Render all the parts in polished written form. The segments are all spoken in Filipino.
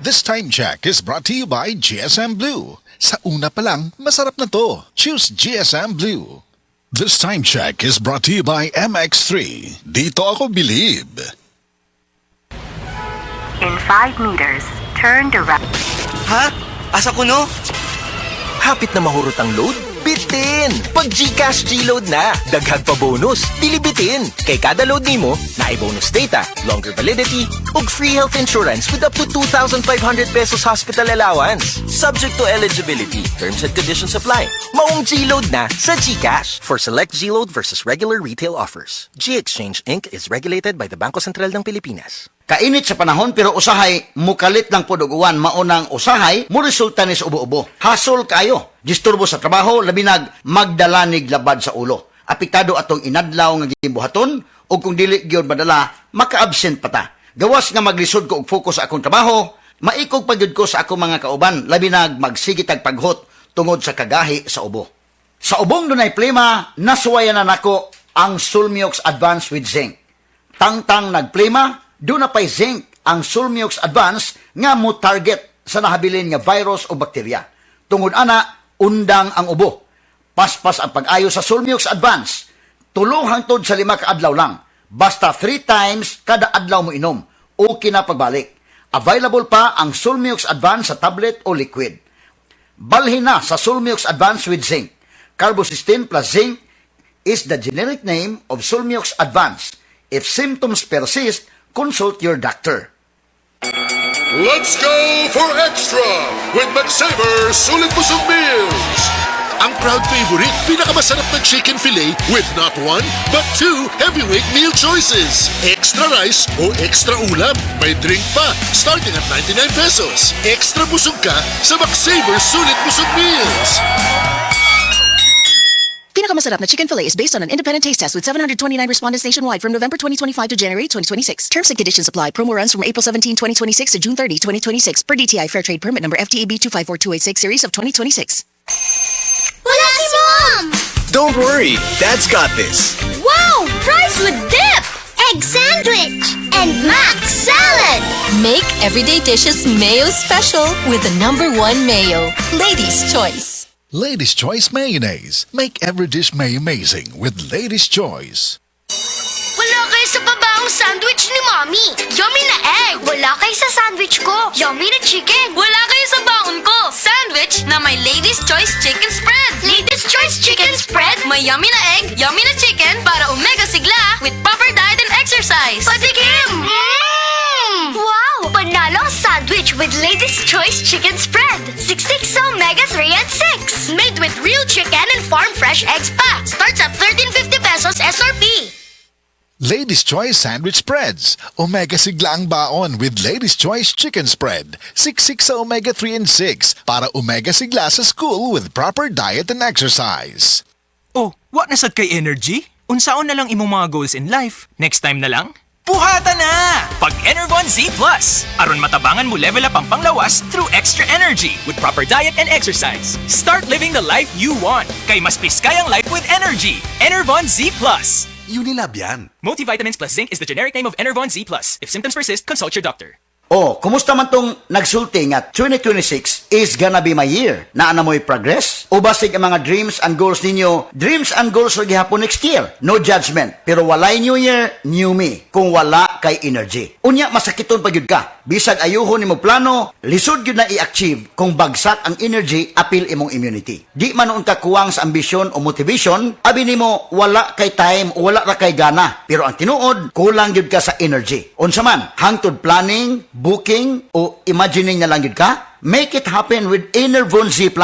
This time check is brought to you by GSM Blue. Sa una pa lang, masarap na to. Choose GSM Blue. This time check is brought to you by MX3. Dito ako believe. In 5 meters, turn to right. Ha? Asa ko no? Hapit na mahurot ang load? Bitin! Pag GCash G-Load na, daghag pa bonus, dilibitin. Kay kada load nimo, naay bonus data, longer validity, ug free health insurance with up to 2,500 pesos hospital allowance. Subject to eligibility, terms and conditions apply. Maong G-Load na sa GCash. For select G-Load versus regular retail offers. G-Exchange Inc. is regulated by the Bangko Sentral ng Pilipinas. Kainit sa panahon pero usahay mukalit lang pod og uwan maunang usahay mo resulta ni sa ubo-ubo. Hasol kayo. Disturbo sa trabaho labi nag magdalanig labad sa ulo. Apektado atong inadlaw nga gibuhaton o kung dili gyud madala maka-absent pa ta. Gawas nga maglisod ko og focus sa akong trabaho, maikog pagyud ko sa akong mga kauban labi nag magsigit og paghot tungod sa kagahi sa ubo. Sa ubong dunay plema, nasuwayan na nako ang Sulmiox Advance with Zinc. Tangtang nagplema, doon na pa'y zinc ang Sulmiox Advance nga mo target sa nahabilin nga virus o bakterya. Tungod ana, undang ang ubo. Paspas ang pag-ayo sa Sulmiox Advance. Tulo hangtod sa 5 kaadlaw lang. Basta 3 times kada adlaw mo inom. Okay na pagbalik. Available pa ang Sulmiox Advance sa tablet o liquid. Balhin na sa Sulmiox Advance with Zinc. Carbocysteine plus zinc is the generic name of Sulmiox Advance. If symptoms persist, consult your doctor. Let's go for extra with McSaver Sulit Busog Meals. Ang proud favorite, pinakamasarap na chicken fillet with not 1 but 2 heavyweight meal choices. Extra rice o extra ulam. May drink pa, starting at 99 pesos. Extra busog ka sa McSaver Sulit Busog Meals. Pinakamasarap na chicken fillet is based on an independent taste test with 729 respondents nationwide from November 2025 to January 2026. Terms and conditions apply. Promo runs from April 17, 2026 to June 30, 2026 per DTI Fair Trade Permit number FTEB 254286 series of 2026. Wala si Mom! Don't worry, Dad's got this. Wow! Fries with dip! Egg sandwich! And mac salad! Make everyday dishes mayo special with the #1 mayo. Ladies' Choice. Ladies' Choice Mayonnaise. Make every dish may amazing with Ladies' Choice. Wala kayo sa babaong sandwich ni Mommy. Yummy na egg. Wala kayo sa sandwich ko. Yummy na chicken. Wala kayo sa baon ko. Sandwich na may Ladies' Choice Chicken Spread. Ladies' Choice Chicken Spread? May yummy na egg, yummy na chicken para omega sigla with proper diet and exercise. Patikim! Wow! Panalo ang sandwich with Ladies' Choice Chicken Spread. 66 omega-3 and 6. Made with real chicken and farm-fresh eggs pa. Starts at 13.50 pesos SRP. Ladies' Choice Sandwich Spreads. Omega sigla ang baon with Ladies' Choice Chicken Spread. 66 sa omega-3 and 6 para omega sigla sa school with proper diet and exercise. Oh, what nasad kay energy? Unsaon na lang imong mga goals in life? Next time na lang? Buhata na! Pag Enervon Z+. Aron matabangan mo level up ang panglawas through extra energy with proper diet and exercise. Start living the life you want. Kay mas piskay ang life with energy. Enervon Z+. Unilab yan. Multivitamins plus zinc is the generic name of Enervon Z+. If symptoms persist, consult your doctor. Oh, kumusta man tong nagsulti nga 2026 is gonna be my year? Naa na mo'y progress? O basig ang mga dreams and goals ninyo? Dreams and goals ro gihapon next year. No judgment. Pero walay new year, new me. Kung wala kay energy. Unya, masakiton pa gyud ka. Bisag ayuhon nimo plano, lisod gyud na i-achieve kung bagsak ang energy, apil imong immunity. Di man noon ka kuwang sa ambisyon o motivation, abi nimo wala kay time o wala ra kay gana. Pero ang tinuod, kulang gyud ka sa energy. Unsa man, hangtod planning, booking o imagining na lang yun ka? Make it happen with Enervon Z+.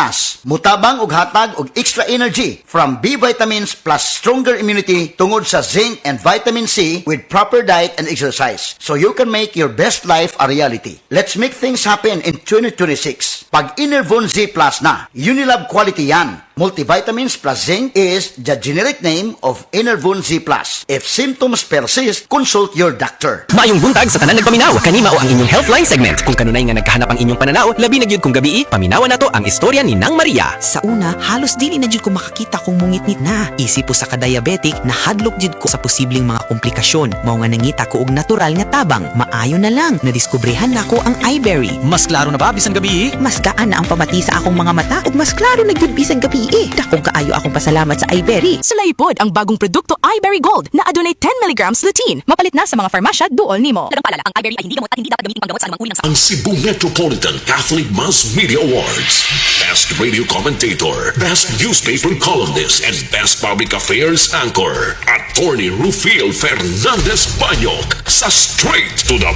Mutabang og hatag og extra energy from B vitamins plus stronger immunity tungod sa zinc and vitamin C with proper diet and exercise. So you can make your best life a reality. Let's make things happen in 2026. Pag Enervon Z+ na, Unilab quality yan. Multivitamins plus zinc is the generic name of Enervon Z+. If symptoms persist, consult your doctor. Maayong buntag sa tanan nagpaminaw. Kanima o ang inyong Healthline segment. Kung kanunay nga nagkahanap ang inyong pananaw, labi na gyud kong gabi, paminawan nato ang istorya ni Nang Maria. Sa una, halos dili na jud ko makakita kung mungit-ngit na. Isip po sa ka-diabetic, nahadlok jud ko sa posibleng mga komplikasyon. Mao nga nangita ko og natural nga tabang. Maayo na lang, nadiskubrehan nako ang iBerry. Mas klaro na ba bisan gabi? Mas gaan na ang pamati sa akong mga mata ug mas klaro na gyud bisan gabi. Dakong kaayo akong pasalamat sa iBerry. Sulaipod ang bagong produkto iBerry Gold na adunay 10 mg lutein. Mapalit na sa mga farmasya duol nimo. Lagang paalala, ang iBerry ay hindi gamot at hindi dapat gamitin panggamot sa anumang uri ng Ang Cebu Metropolitan Catholic Mass Media Awards. Best Radio Commentator, Best Newspaper Columnist, and Best Public Affairs Anchor. Attorney Rufil Fernandez Banyok sa Straight to the